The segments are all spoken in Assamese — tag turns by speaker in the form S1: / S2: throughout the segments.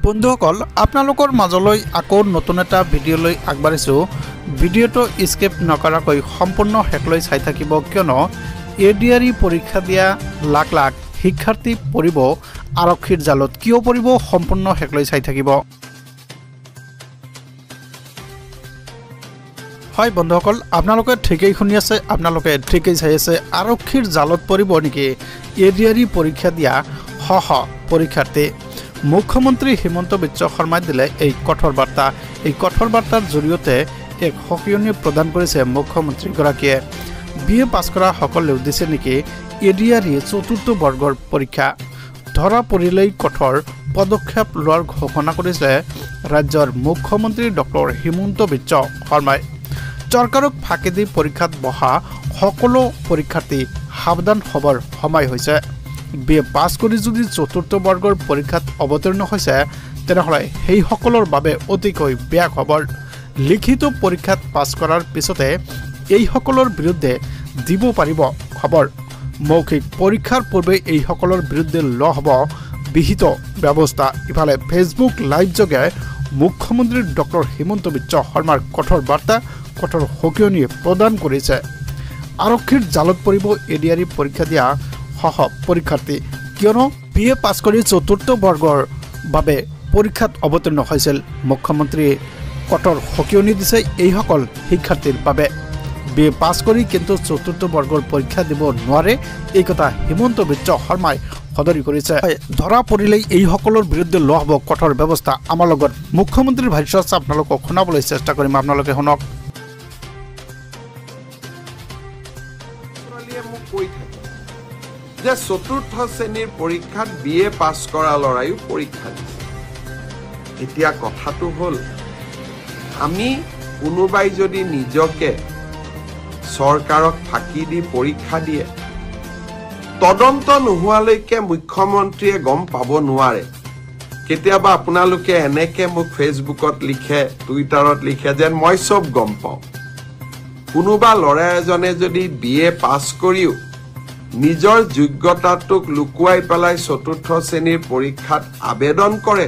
S1: বন্ধুসকল আপোনালোকৰ মাজলৈ আকৌ নতুন এটা ভিডিঅ' লৈ আগবাঢ়িছো। ভিডিঅ'টো স্কিপ নকৰাকৈ সম্পূৰ্ণ শেষলৈ চাই থাকিব, কিয়নো এডিআৰই পৰীক্ষা দিয়া লাখ লাখ শিক্ষাৰ্থী পৰিব আৰক্ষীৰ জালত। কিয় পৰিব সম্পূৰ্ণ শেষলৈ চাই থাকিব। হয় বন্ধুসকল, আপোনালোকে ঠিকেই শুনি আছে, আপোনালোকে ঠিকেই চাই আছে। আৰক্ষীৰ জালত পৰিব নেকি এডিআৰই পৰীক্ষা দিয়া শ পৰীক্ষাৰ্থী? মুখ্যমন্ত্ৰী হিমন্ত বিশ্ব শৰ্মাই দিলে এই কঠোৰ বাৰ্তা। এই কঠোৰ বাৰ্তাৰ জৰিয়তে এক সকিয়নি প্ৰদান কৰিছে মুখ্যমন্ত্ৰীগৰাকীয়ে। BA পাছ কৰা সকলেও দিছে নেকি এডিআৰই চতুৰ্থ বৰ্গৰ পৰীক্ষা? ধৰা পৰিলেই কঠোৰ পদক্ষেপ লোৱাৰ ঘোষণা কৰিছে ৰাজ্যৰ মুখ্যমন্ত্ৰী ডক্টৰ হিমন্ত বিশ্ব শৰ্মাই। চৰকাৰক ফাঁকি দি পৰীক্ষাত বহা সকলো পৰীক্ষাৰ্থী সাৱধান হ'বৰ সময় হৈছে। BA পাছ কৰি যদি চতুৰ্থ বৰ্গৰ পৰীক্ষাত অৱতীৰ্ণ হৈছে, তেনেহ'লে সেইসকলৰ বাবে অতিকৈ বেয়া খবৰ। লিখিত পৰীক্ষাত পাছ কৰাৰ পিছতে এইসকলৰ বিৰুদ্ধে দিব পাৰিব খবৰ। মৌখিক পৰীক্ষাৰ পূৰ্বে এইসকলৰ বিৰুদ্ধে লোৱা হ'ব বিহিত ব্যৱস্থা। ইফালে ফেচবুক লাইভ যোগে মুখ্যমন্ত্ৰী ডক্টৰ হিমন্ত বিশ্ব শৰ্মাৰ কঠোৰ বাৰ্তা, কঠোৰ সকিয়নি প্ৰদান কৰিছে। আৰক্ষীৰ জালত পৰিব এডিআৰই পৰীক্ষা দিয়া সহ পৰীক্ষাৰ্থী, কিয়নো BA পাছ কৰি চতুৰ্থ বৰ্গৰ বাবে পৰীক্ষাত অৱতীৰ্ণ হৈছিল। মুখ্যমন্ত্ৰীয়ে কঠোৰ সকিয়নি দিছে এইসকল শিক্ষাৰ্থীৰ বাবে। BA পাছ কৰি কিন্তু চতুৰ্থ বৰ্গৰ পৰীক্ষা দিব নোৱাৰে, এই কথা হিমন্ত বিশ্ব শৰ্মাই সদৰি কৰিছে। ধৰা পৰিলেই এইসকলৰ বিৰুদ্ধে লোৱা হ'ব কঠোৰ ব্যৱস্থা। আমাৰ লগত মুখ্যমন্ত্ৰীৰ ভাষ্য আছে, আপোনালোকক শুনাবলৈ চেষ্টা কৰিম, আপোনালোকে শুনক।
S2: যে চতুৰ্থ শ্ৰেণীৰ পৰীক্ষাত BA পাছ কৰা ল'ৰাইও পৰীক্ষা দিছে। এতিয়া কথাটো হ'ল, আমি কোনোবাই যদি নিজকে চৰকাৰক ফাঁকি দি পৰীক্ষা দিয়ে, তদন্ত নোহোৱালৈকে মুখ্যমন্ত্ৰীয়ে গম পাব নোৱাৰে। কেতিয়াবা আপোনালোকে এনেকে মোক ফেচবুকত লিখে, টুইটাৰত লিখে যেন মই চব গম পাওঁ। কোনোবা ল'ৰা এজনে যদি BA পাছ কৰিও নিজৰ যোগ্যতাটোক লুকুৱাই পেলাই চতুৰ্থ শ্ৰেণীৰ পৰীক্ষাত আবেদন কৰে,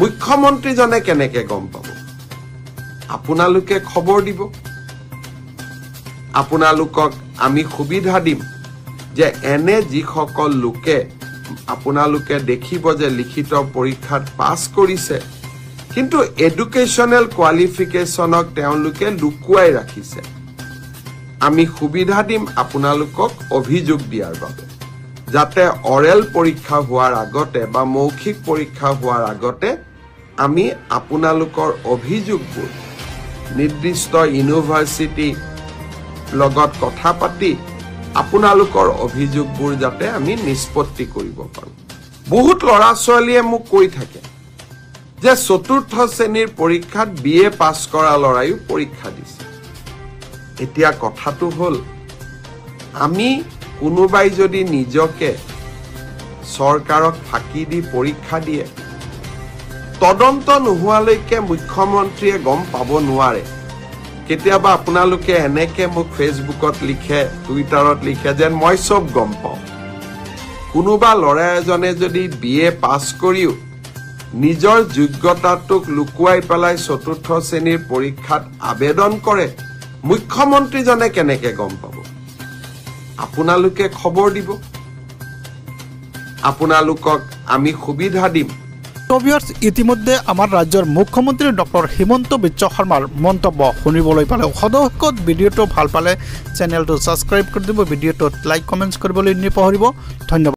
S2: মুখ্যমন্ত্ৰীজনে কেনেকে গম পাব? আপোনালোকে খবৰ দিব। আপোনালোকক আমি সুবিধা দিম যে এনে যিসকল লোকে আপোনালোকে দেখিব যে লিখিত পৰীক্ষাত পাছ কৰিছে, কিন্তু এডুকেশ্যনেল কোৱালিফিকেশ্যনক তেওঁলোকে লুকুৱাই ৰাখিছে, আমি সুবিধা দিম আপোনালোকক অভিযোগ দিয়াৰ বাবে, যাতে অৰেল পৰীক্ষা হোৱাৰ আগতে বা মৌখিক পৰীক্ষা হোৱাৰ আগতে আমি আপোনালোকৰ অভিযোগবোৰ নিৰ্দিষ্ট ইউনিভাৰ্চিটি লগত কথা পাতি আপোনালোকৰ অভিযোগবোৰ যাতে আমি নিষ্পত্তি কৰিব পাৰোঁ। বহুত ল'ৰা ছোৱালীয়ে মোক কৈ থাকে যে চতুৰ্থ শ্ৰেণীৰ পৰীক্ষাত BA পাছ কৰা ল'ৰাইও পৰীক্ষা দিছে। এতিয়া কথাটো হ'ল, আমি কোনোবাই যদি নিজকে চৰকাৰক ফাঁকি দি পৰীক্ষা দিয়ে, তদন্ত নোহোৱালৈকে মুখ্যমন্ত্ৰীয়ে গম পাব নোৱাৰে। কেতিয়াবা আপোনালোকে এনেকে মোক ফেচবুকত লিখে, টুইটাৰত লিখে যেন মই চব গম পাওঁ। কোনোবা ল'ৰা এজনে যদি BA পাছ কৰিও নিজৰ যোগ্যতাটোক লুকুৱাই পেলাই চতুৰ্থ শ্ৰেণীৰ পৰীক্ষাত আবেদন কৰে, মুখ্যমন্ত্ৰীজনে কেনেকে গম পাব? আপোনালোকে খবৰ দিব। আপোনালোকক আমি সুবিধা দিম।
S1: ইতিমধ্যে আমাৰ ৰাজ্যৰ মুখ্যমন্ত্ৰী ডক্টৰ হিমন্ত বিশ্ব শৰ্মাৰ মন্তব্য শুনিবলৈ পালে। সদস্যত ভিডিঅ'টো ভাল পালে চেনেলটো ছাবস্ক্ৰাইব কৰি দিব, ভিডিঅ'টোত লাইক কমেণ্টছ কৰিবলৈ নাপাহৰিব। ধন্যবাদ।